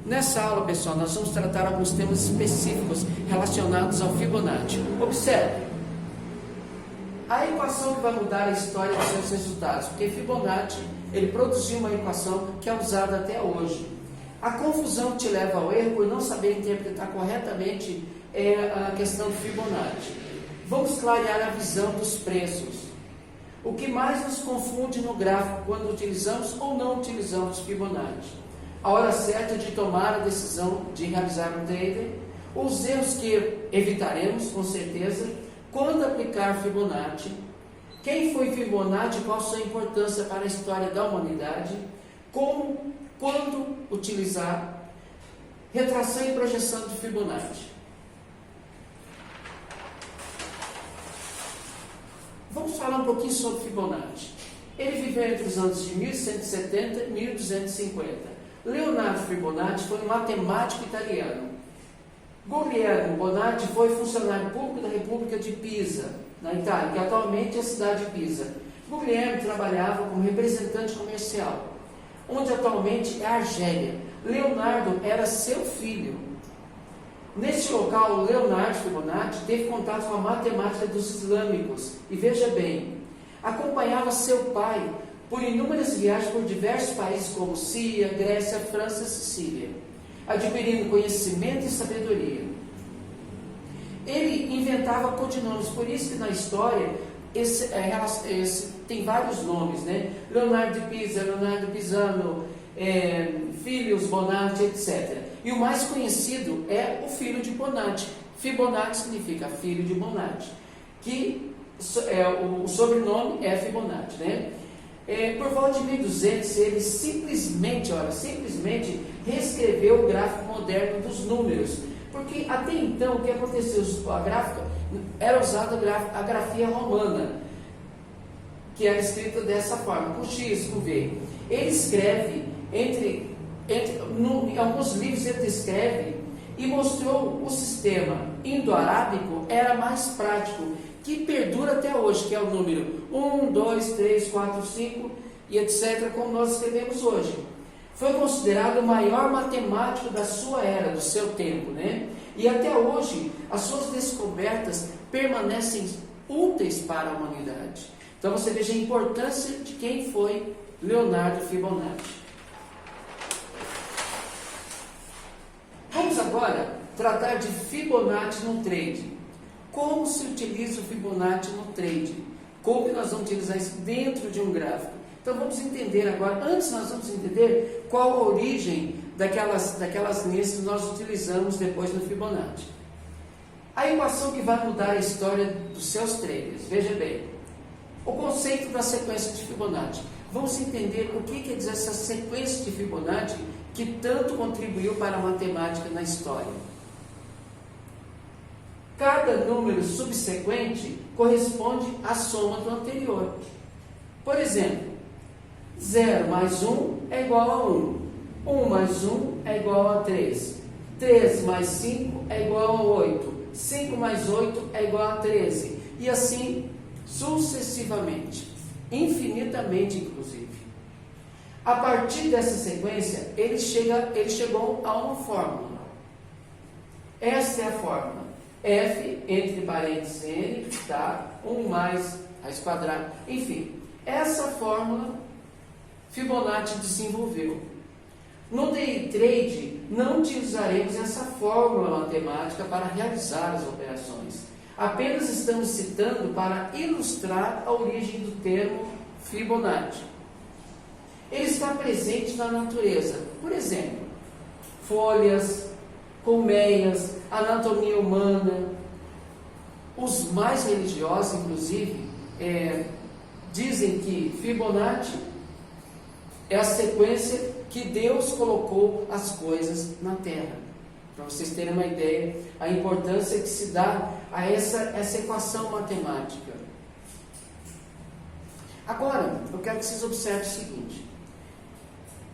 Nessa aula, pessoal, nós vamos tratar alguns temas específicos relacionados ao Fibonacci. Observe, a equação que vai mudar a história dos seus resultados, porque Fibonacci, ele produziu uma equação que é usada até hoje. A confusão que te leva ao erro por não saber interpretar corretamente a questão do Fibonacci. Vamos clarear a visão dos preços. O que mais nos confunde no gráfico quando utilizamos ou não utilizamos Fibonacci? A hora certa de tomar a decisão de realizar um trader, os erros que evitaremos, com certeza, quando aplicar Fibonacci, quem foi Fibonacci, qual a sua importância para a história da humanidade, como, quando utilizar, retração e projeção de Fibonacci. Vamos falar um pouquinho sobre Fibonacci. Ele viveu entre os anos de 1170 e 1250. Leonardo Fibonacci foi um matemático italiano. Guglielmo Bonatti foi funcionário público da República de Pisa, na Itália, que atualmente é a cidade de Pisa. Guglielmo trabalhava como representante comercial, onde atualmente é a Argélia. Leonardo era seu filho. Neste local, Leonardo Fibonacci teve contato com a matemática dos islâmicos, e veja bem, acompanhava seu pai por inúmeras viagens por diversos países como Síria, Grécia, França e Sicília, adquirindo conhecimento e sabedoria. Ele inventava codinomes, por isso que na história tem vários nomes, né? Leonardo de Pisa, Leonardo Pisano, Filhos Bonatti, etc. E o mais conhecido é o filho de Bonatti. Fibonacci significa filho de Bonatti, que o sobrenome é Fibonacci, né? Por volta de 1200, ele simplesmente reescreveu o gráfico moderno dos números, porque até então o que aconteceu? A gráfica era usada a grafia romana, que era escrita dessa forma, com X, com V. Ele escreve, em alguns livros ele descreve e mostrou o sistema indo-arábico era mais prático, que perdura até hoje, que é o número 1, 2, 3, 4, 5 e etc., como nós escrevemos hoje. Foi considerado o maior matemático da sua era, do seu tempo, né? E até hoje, as suas descobertas permanecem úteis para a humanidade. Então você veja a importância de quem foi Leonardo Fibonacci. Vamos agora tratar de Fibonacci no trade. Como se utiliza o Fibonacci no trade? Como que nós vamos utilizar isso dentro de um gráfico? Então vamos entender agora, antes nós vamos entender qual a origem daquelas linhas que nós utilizamos depois no Fibonacci. A equação que vai mudar a história dos seus traders. Veja bem, o conceito da sequência de Fibonacci. Vamos entender o que quer dizer essa sequência de Fibonacci que tanto contribuiu para a matemática na história. Cada número subsequente corresponde à soma do anterior. Por exemplo, 0 mais 1 é igual a 1. 1 mais 1 é igual a 3. 3 mais 5 é igual a 8. 5 mais 8 é igual a 13. E assim sucessivamente. Infinitamente, inclusive. A partir dessa sequência, ele chegou a uma fórmula. Esta é a fórmula. F, entre parênteses, N, tá? 1 mais raiz quadrada. Enfim, essa fórmula Fibonacci desenvolveu. No day trade, não utilizaremos essa fórmula matemática para realizar as operações. Apenas estamos citando para ilustrar a origem do termo Fibonacci. Ele está presente na natureza. Por exemplo, folhas, colmeias, anatomia humana. Os mais religiosos, inclusive, dizem que Fibonacci é a sequência que Deus colocou as coisas na Terra. Para vocês terem uma ideia, a importância que se dá a essa equação matemática. Agora, eu quero que vocês observem o seguinte.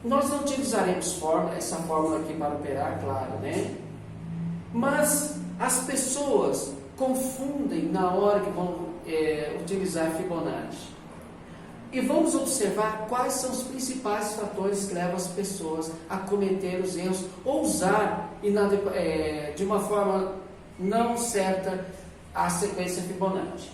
Nós não utilizaremos essa fórmula aqui para operar, claro, né? Mas as pessoas confundem na hora que vão utilizar Fibonacci. E vamos observar quais são os principais fatores que levam as pessoas a cometer os erros ou usar de uma forma não certa a sequência Fibonacci.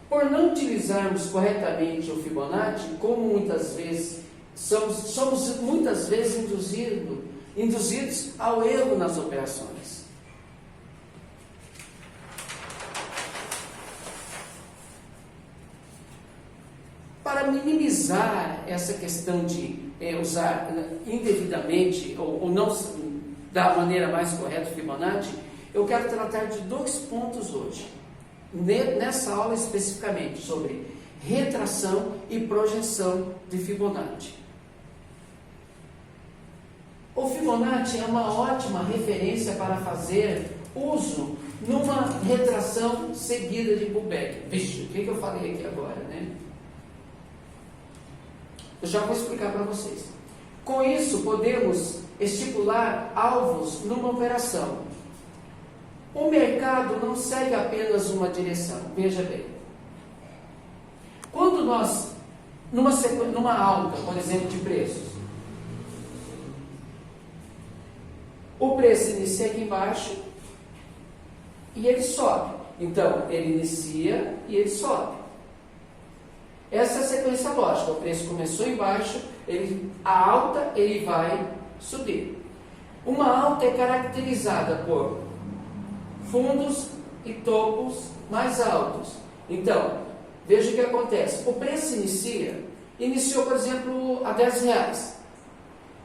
Por não utilizarmos corretamente o Fibonacci, como muitas vezes somos muitas vezes induzidos ao erro nas operações. Para minimizar essa questão de usar indevidamente ou não da maneira mais correta o Fibonacci, eu quero tratar de 2 pontos hoje, nessa aula especificamente, sobre retração e projeção de Fibonacci. O Fibonacci é uma ótima referência para fazer uso numa retração seguida de pullback. Vixe, o que eu falei aqui agora, né? Eu já vou explicar para vocês. Com isso, podemos estipular alvos numa operação. O mercado não segue apenas uma direção. Veja bem. Quando nós, numa alta, por exemplo, de preços, o preço inicia aqui embaixo e ele sobe. Então, ele inicia e ele sobe. Essa é a sequência lógica. O preço começou embaixo, a alta ele vai subir. Uma alta é caracterizada por fundos e topos mais altos. Então, veja o que acontece. O preço iniciou, por exemplo, a R$10.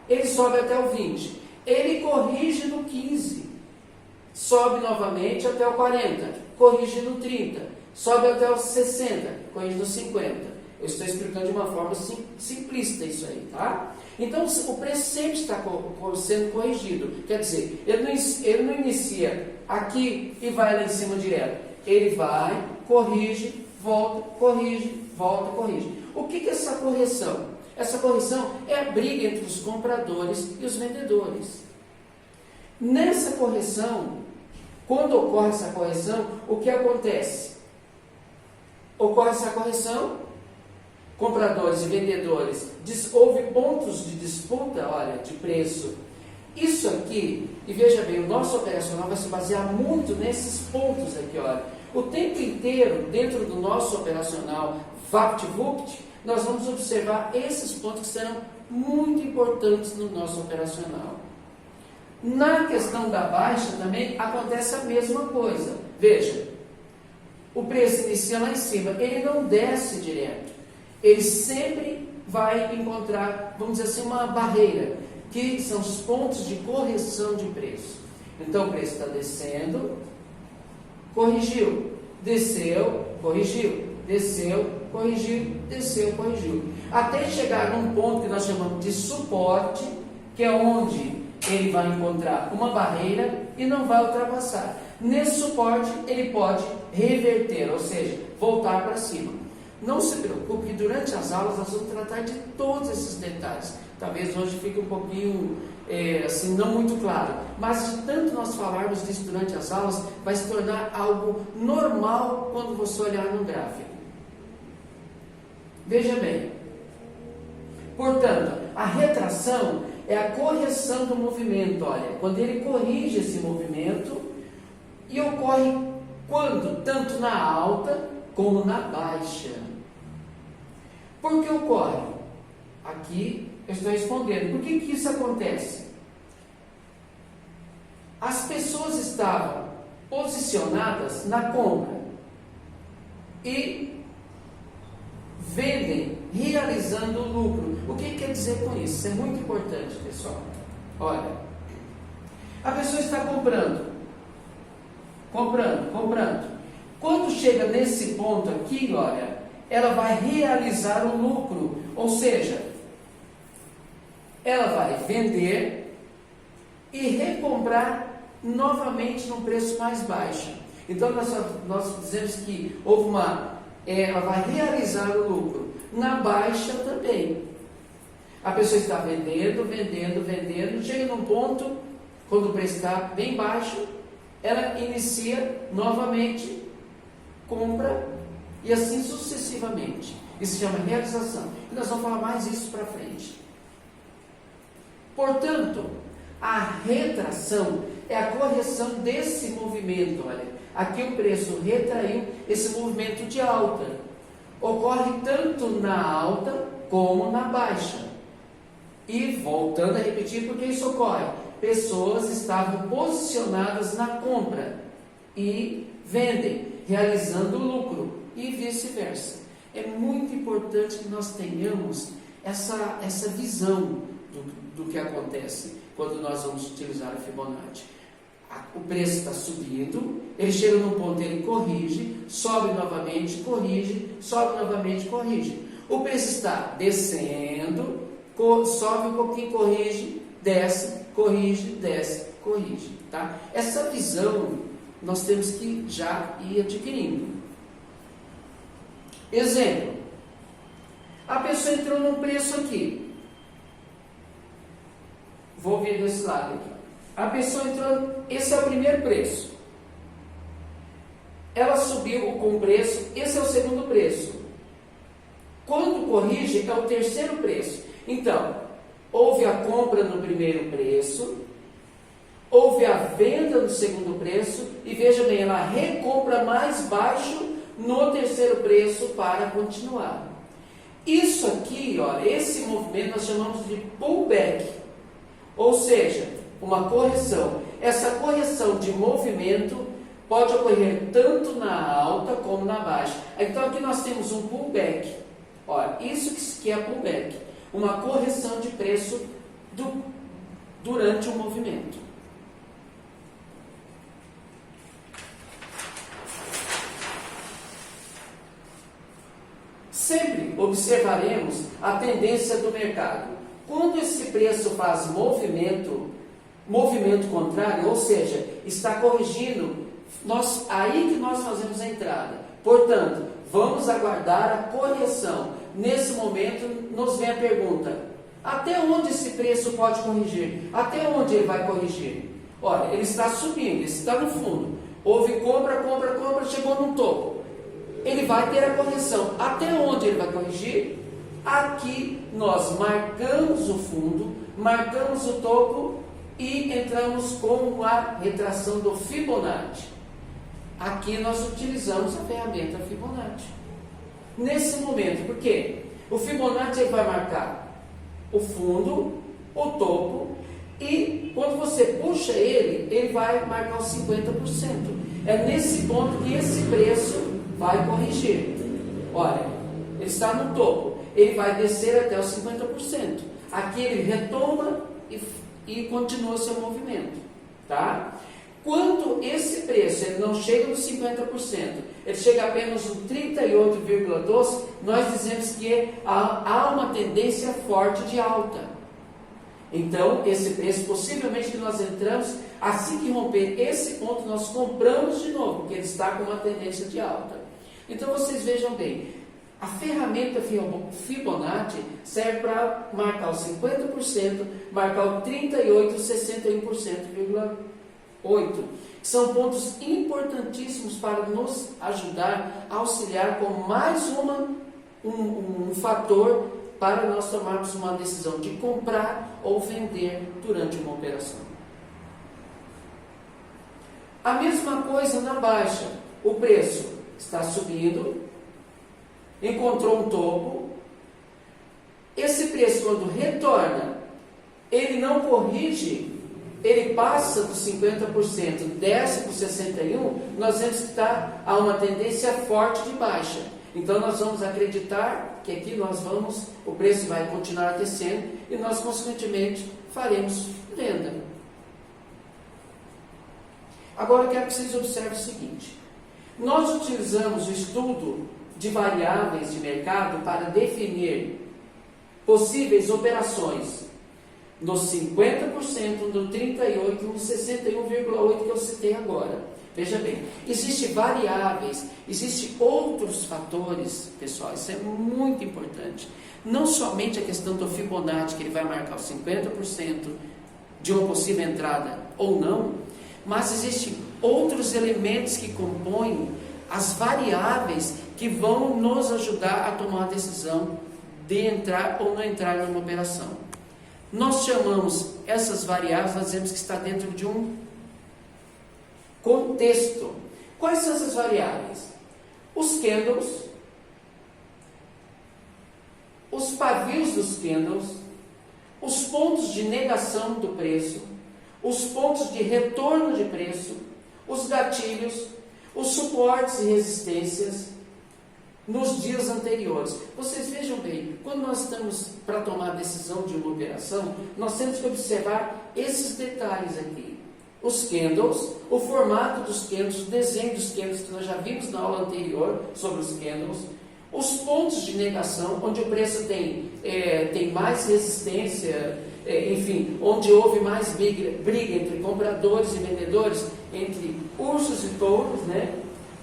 Ele sobe até o 20. Ele corrige no 15. Sobe novamente até o 40. Corrige no 30. Sobe até os 60. Corrige no 50. Eu estou explicando de uma forma simplista isso aí, tá? Então, o preço sempre está sendo corrigido. Quer dizer, ele não inicia aqui e vai lá em cima direto. Ele vai, corrige, volta, corrige, volta, corrige. O que é essa correção? Essa correção é a briga entre os compradores e os vendedores. Nessa correção, quando ocorre essa correção, o que acontece? Ocorre essa correção, compradores e vendedores, houve pontos de disputa, olha, de preço. Isso aqui, e veja bem, o nosso operacional vai se basear muito nesses pontos aqui, olha. O tempo inteiro, dentro do nosso operacional VaptVupt, nós vamos observar esses pontos que serão muito importantes no nosso operacional. Na questão da baixa também acontece a mesma coisa. Veja, o preço inicia lá em cima, ele não desce direto. Ele sempre vai encontrar, vamos dizer assim, uma barreira, que são os pontos de correção de preço. Então o preço está descendo, corrigiu, desceu, corrigiu, desceu, corrigiu, desceu, corrigiu. Até chegar num ponto que nós chamamos de suporte, que é onde ele vai encontrar uma barreira e não vai ultrapassar. Nesse suporte ele pode reverter, ou seja, voltar para cima. Não se preocupe que durante as aulas nós vamos tratar de todos esses detalhes. Talvez hoje fique um pouquinho, assim, não muito claro. Mas de tanto nós falarmos disso durante as aulas, vai se tornar algo normal quando você olhar no gráfico. Veja bem. Portanto, a retração é a correção do movimento. Olha, quando ele corrige esse movimento, e ocorre quando? Tanto na alta como na baixa. Por que ocorre? Aqui eu estou respondendo. Por que isso acontece? As pessoas estavam posicionadas na compra e vendem, realizando o lucro. O que quer dizer com isso? Isso é muito importante, pessoal. Olha, a pessoa está comprando. Quando chega nesse ponto aqui, olha, ela vai realizar o lucro, ou seja, ela vai vender e recomprar novamente num preço mais baixo. Então nós dizemos que ela vai realizar o lucro. Na baixa também. A pessoa está vendendo, chega num ponto, quando o preço está bem baixo, ela inicia novamente, compra e assim sucessivamente. Isso se chama realização. E nós vamos falar mais isso para frente. Portanto, a retração é a correção desse movimento. Olha, aqui o preço retraiu esse movimento de alta. Ocorre tanto na alta como na baixa. E voltando a repetir, porque isso ocorre? Pessoas estavam posicionadas na compra e vendem, realizando lucro e vice-versa. É muito importante que nós tenhamos essa visão do que acontece quando nós vamos utilizar a Fibonacci. O preço está subindo, ele chega num ponto, ele corrige, sobe novamente, corrige, sobe novamente, corrige. O preço está descendo, sobe um pouquinho, corrige, desce, corrige, tá? Essa visão nós temos que já ir adquirindo. Exemplo, a pessoa entrou num preço aqui. Vou vir desse lado aqui. A pessoa entrou, esse é o primeiro preço. Ela subiu com o preço, esse é o segundo preço. Quando corrige, é o terceiro preço. Então, houve a compra no primeiro preço, houve a venda no segundo preço, e veja bem, ela recompra mais baixo no terceiro preço para continuar. Isso aqui, ó, esse movimento nós chamamos de pullback, ou seja, uma correção. Essa correção de movimento pode ocorrer tanto na alta como na baixa. Então aqui nós temos um pullback. Olha, isso que é pullback, uma correção de preço durante o movimento. Sempre observaremos a tendência do mercado. Quando esse preço faz movimento contrário, ou seja, está corrigindo, aí que nós fazemos a entrada. Portanto, vamos aguardar a correção. Nesse momento, nos vem a pergunta: até onde esse preço pode corrigir? Até onde ele vai corrigir? Olha, ele está subindo, ele está no fundo. Houve compra, chegou no topo. Ele vai ter a correção. Até onde ele vai corrigir? Aqui nós marcamos o fundo, marcamos o topo e entramos com a retração do Fibonacci. Aqui nós utilizamos a ferramenta Fibonacci. Nesse momento, por quê? O Fibonacci ele vai marcar o fundo, o topo, e quando você puxa ele vai marcar os 50%. É nesse ponto que esse preço vai corrigir. Olha, ele está no topo, ele vai descer até os 50%. Aqui ele retoma e continua o seu movimento, tá? Quando esse preço ele não chega nos 50%, ele chega apenas no 38,12%, nós dizemos que há uma tendência forte de alta. Então, esse preço, possivelmente que nós entramos, assim que romper esse ponto, nós compramos de novo, porque ele está com uma tendência de alta. Então, vocês vejam bem, a ferramenta Fibonacci serve para marcar os 50%, marcar o 38%, 61,8%. São pontos importantíssimos para nos ajudar a auxiliar com mais um fator para nós tomarmos uma decisão de comprar ou vender durante uma operação. A mesma coisa na baixa. O preço está subindo, encontrou um topo. Esse preço, quando retorna, ele não corrige, ele passa dos 50%, desce para os 61%, nós vemos que há uma tendência forte de baixa. Então nós vamos acreditar que aqui o preço vai continuar descendo e nós, consequentemente, faremos venda. Agora eu quero que vocês observem o seguinte: nós utilizamos o estudo de variáveis de mercado para definir possíveis operações nos 50%, no 38%, no 61,8% que eu citei agora. Veja bem, existem variáveis, existem outros fatores, pessoal, isso é muito importante. Não somente a questão do Fibonacci, que ele vai marcar os 50% de uma possível entrada ou não, mas existem outros elementos que compõem as variáveis que vão nos ajudar a tomar a decisão de entrar ou não entrar numa operação. Nós chamamos essas variáveis, nós dizemos que está dentro de um contexto. Quais são essas variáveis? Os candles, os pavios dos candles, os pontos de negação do preço, os pontos de retorno de preço, os gatilhos, os suportes e resistências nos dias anteriores. Vocês vejam bem, quando nós estamos para tomar a decisão de uma operação, nós temos que observar esses detalhes aqui. Os candles, o formato dos candles, o desenho dos candles que nós já vimos na aula anterior sobre os candles, os pontos de negação, onde o preço tem mais resistência, enfim, onde houve mais briga entre compradores e vendedores, entre ursos e touros, né?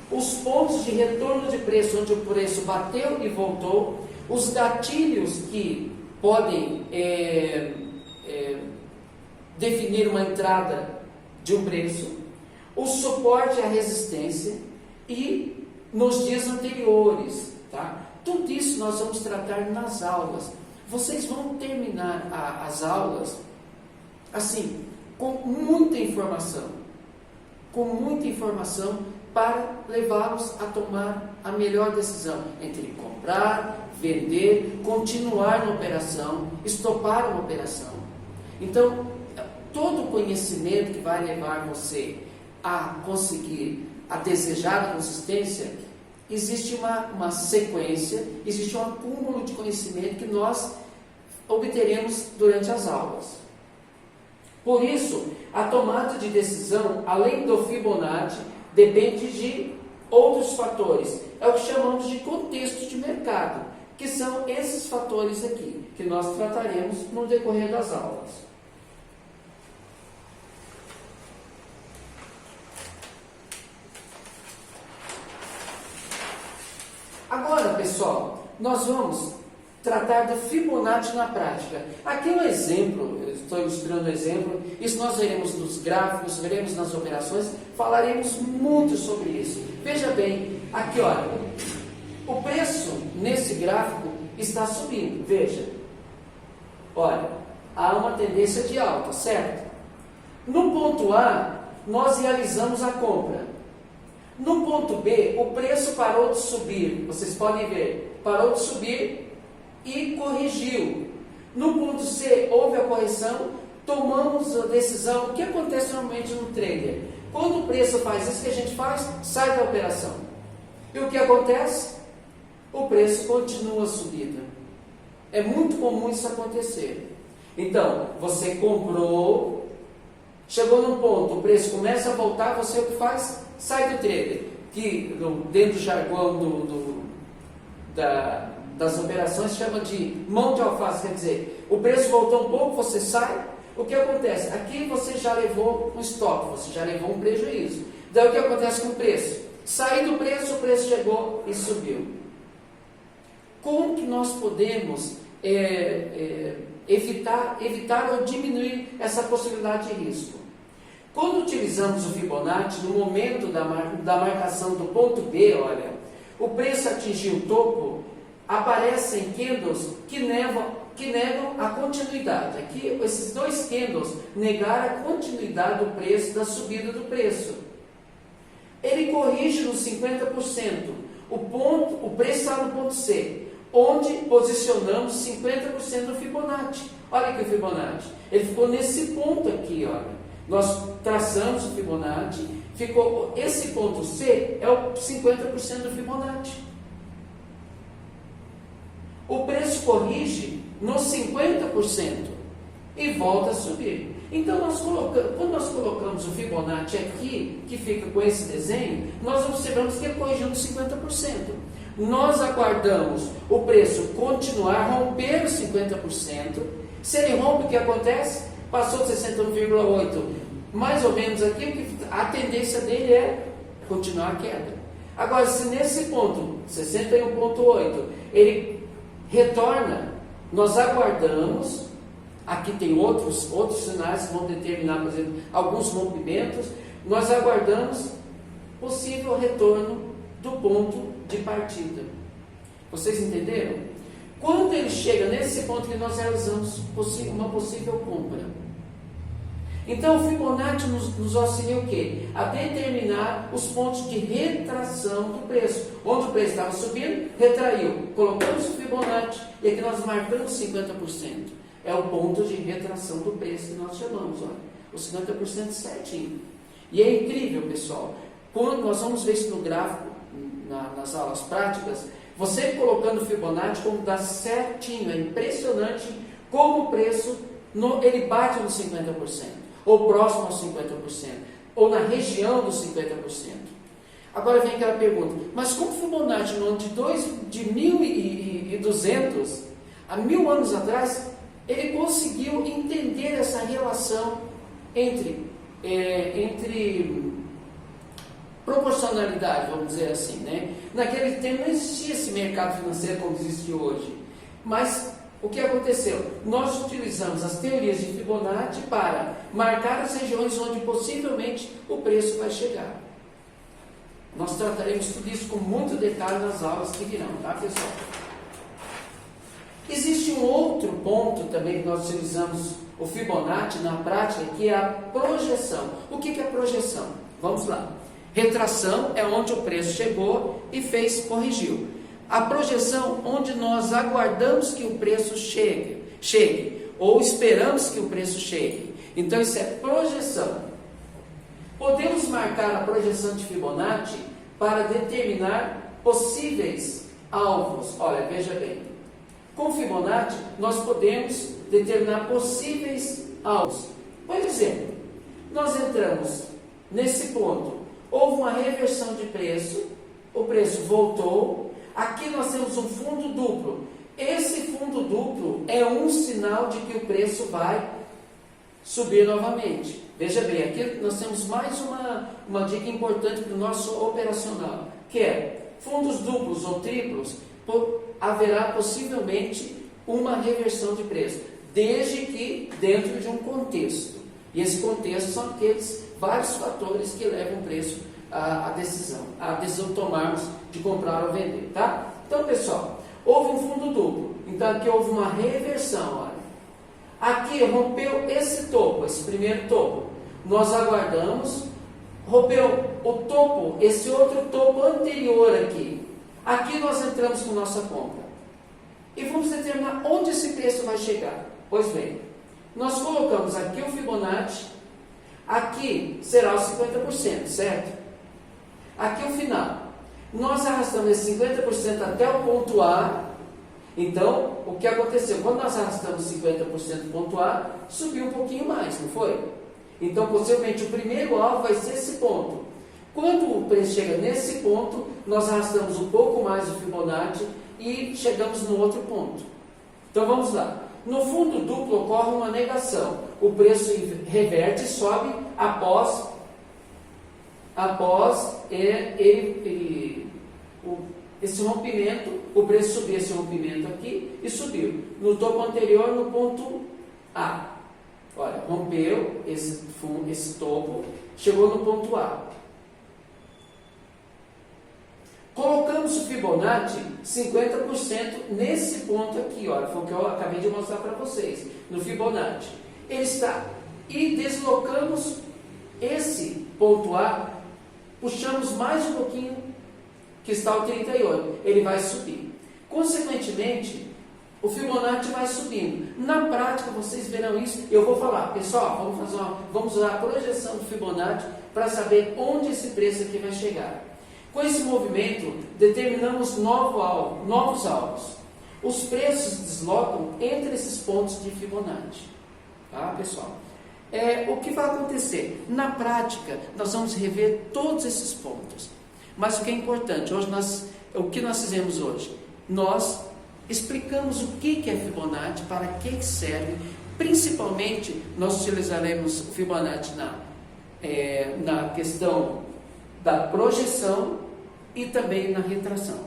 Os pontos de retorno de preço, onde o preço bateu e voltou, os gatilhos que podem definir uma entrada de um preço, o suporte e a resistência, e nos dias anteriores, tá? Tudo isso nós vamos tratar nas aulas. Vocês vão terminar as aulas assim, com muita informação para levá-los a tomar a melhor decisão entre comprar, vender, continuar na operação, estopar uma operação. Então, todo o conhecimento que vai levar você a conseguir a desejada consistência, existe uma sequência, existe um acúmulo de conhecimento que nós obteremos durante as aulas. Por isso, a tomada de decisão, além do Fibonacci, depende de outros fatores. É o que chamamos de contexto de mercado, que são esses fatores aqui, que nós trataremos no decorrer das aulas. Agora, pessoal, nós vamos tratar do Fibonacci na prática. Aqui é um exemplo, eu estou ilustrando um exemplo, isso nós veremos nos gráficos, veremos nas operações, falaremos muito sobre isso. Veja bem, aqui olha, o preço nesse gráfico está subindo, veja. Olha, há uma tendência de alta, certo? No ponto A, nós realizamos a compra. No ponto B, o preço parou de subir, vocês podem ver, parou de subir e corrigiu. No ponto C, houve a correção, tomamos a decisão. O que acontece normalmente no trader? Quando o preço faz isso, que a gente faz? Sai da operação. E o que acontece? O preço continua a subida. É muito comum isso acontecer. Então, você comprou, chegou num ponto, o preço começa a voltar, você o que faz? Sai do trader. Que dentro do jargão das operações chama de mão de alface, quer dizer, o preço voltou um pouco, você sai, o que acontece? Aqui você já levou um stop, você já levou um prejuízo. Daí o que acontece com o preço? Sai do preço, o preço chegou e subiu. Como que nós podemos evitar ou diminuir essa possibilidade de risco? Quando utilizamos o Fibonacci, no momento da marcação do ponto B, olha, o preço atingiu o topo, aparecem candles que negam a continuidade. Aqui, esses dois candles negaram a continuidade do preço, da subida do preço. Ele corrige nos 50%. O preço está no ponto C, onde posicionamos 50% do Fibonacci. Olha aqui o Fibonacci. Ele ficou nesse ponto aqui, olha. Nós traçamos o Fibonacci, ficou esse ponto C é o 50% do Fibonacci. O preço corrige nos 50% e volta a subir. Então, quando nós colocamos o Fibonacci aqui, que fica com esse desenho, nós observamos que ele corrigiu nos 50%. Nós aguardamos o preço continuar, romper os 50%. Se ele rompe, o que acontece? Passou de 61,8, mais ou menos aqui, a tendência dele é continuar a queda. Agora, se nesse ponto, 61,8, ele retorna, nós aguardamos, aqui tem outros sinais que vão determinar, por exemplo, alguns rompimentos, nós aguardamos possível retorno do ponto de partida. Vocês entenderam? Quando ele chega nesse ponto que nós realizamos uma possível compra. Então o Fibonacci nos auxilia o quê? A determinar os pontos de retração do preço. Onde o preço estava subindo, retraiu. Colocamos o Fibonacci e aqui nós marcamos 50%. É o ponto de retração do preço que nós chamamos, olha, os 50% certinho. E é incrível, pessoal, quando nós vamos ver isso no gráfico, nas aulas práticas, você colocando o Fibonacci como dá certinho, é impressionante como o preço, ele bate nos 50%, ou próximo aos 50%, ou na região dos 50%. Agora vem aquela pergunta, mas como o Fibonacci no ano de 1200, há 1000 anos atrás, ele conseguiu entender essa relação entre proporcionalidade, vamos dizer assim, né? Naquele tempo não existia esse mercado financeiro como existe hoje. Mas o que aconteceu? Nós utilizamos as teorias de Fibonacci para marcar as regiões onde possivelmente o preço vai chegar. Nós trataremos tudo isso com muito detalhe nas aulas que virão, tá, pessoal? Existe um outro ponto também que nós utilizamos o Fibonacci na prática, que é a projeção. O que é projeção? Vamos lá. Retração é onde o preço chegou e corrigiu. A projeção, onde nós aguardamos que o preço chegue, ou esperamos que o preço chegue. Então isso é projeção. Podemos marcar a projeção de Fibonacci para determinar possíveis alvos. Olha, veja bem. Com Fibonacci, nós podemos determinar possíveis alvos. Por exemplo, nós entramos nesse ponto, houve uma reversão de preço, o preço voltou, aqui nós temos um fundo duplo. Esse fundo duplo é um sinal de que o preço vai subir novamente. Veja bem, aqui nós temos mais uma dica importante para o nosso operacional, que é fundos duplos ou triplos, haverá possivelmente uma reversão de preço, desde que dentro de um contexto. E esse contexto são aqueles vários fatores que levam o preço à decisão de tomarmos de comprar ou vender, tá? Então, pessoal, houve um fundo duplo, então aqui houve uma reversão, olha. Aqui rompeu esse topo, esse primeiro topo, nós aguardamos, rompeu o topo, esse outro topo anterior aqui. Aqui nós entramos com nossa compra. E vamos determinar onde esse preço vai chegar. Pois bem, nós colocamos aqui o Fibonacci, aqui será os 50%, certo? Aqui o final. Nós arrastamos esse 50% até o ponto A. Então, o que aconteceu? Quando nós arrastamos 50% do ponto A, subiu um pouquinho mais, não foi? Então, possivelmente, o primeiro alvo vai ser esse ponto. Quando o preço chega nesse ponto, nós arrastamos um pouco mais o Fibonacci e chegamos no outro ponto. Então vamos lá. No fundo duplo ocorre uma negação. O preço reverte e sobe após esse rompimento, o preço subiu esse rompimento aqui e subiu. No topo anterior, no ponto A. Olha, rompeu esse topo, chegou no ponto A. Colocamos o Fibonacci 50% nesse ponto aqui, olha, foi o que eu acabei de mostrar para vocês, no Fibonacci. Ele está, e deslocamos esse ponto A, puxamos mais um pouquinho, que está o 38, ele vai subir. Consequentemente, o Fibonacci vai subindo. Na prática, vocês verão isso, eu vou falar, pessoal, vamos usar a projeção do Fibonacci para saber onde esse preço aqui vai chegar. Com esse movimento, determinamos novos alvos. Os preços deslocam entre esses pontos de Fibonacci. Tá, pessoal? O que vai acontecer? Na prática, nós vamos rever todos esses pontos. Mas o que é importante, o que nós fizemos hoje? Nós explicamos o que é Fibonacci, para que serve. Principalmente, nós utilizaremos o Fibonacci na questão da projeção e também na retração.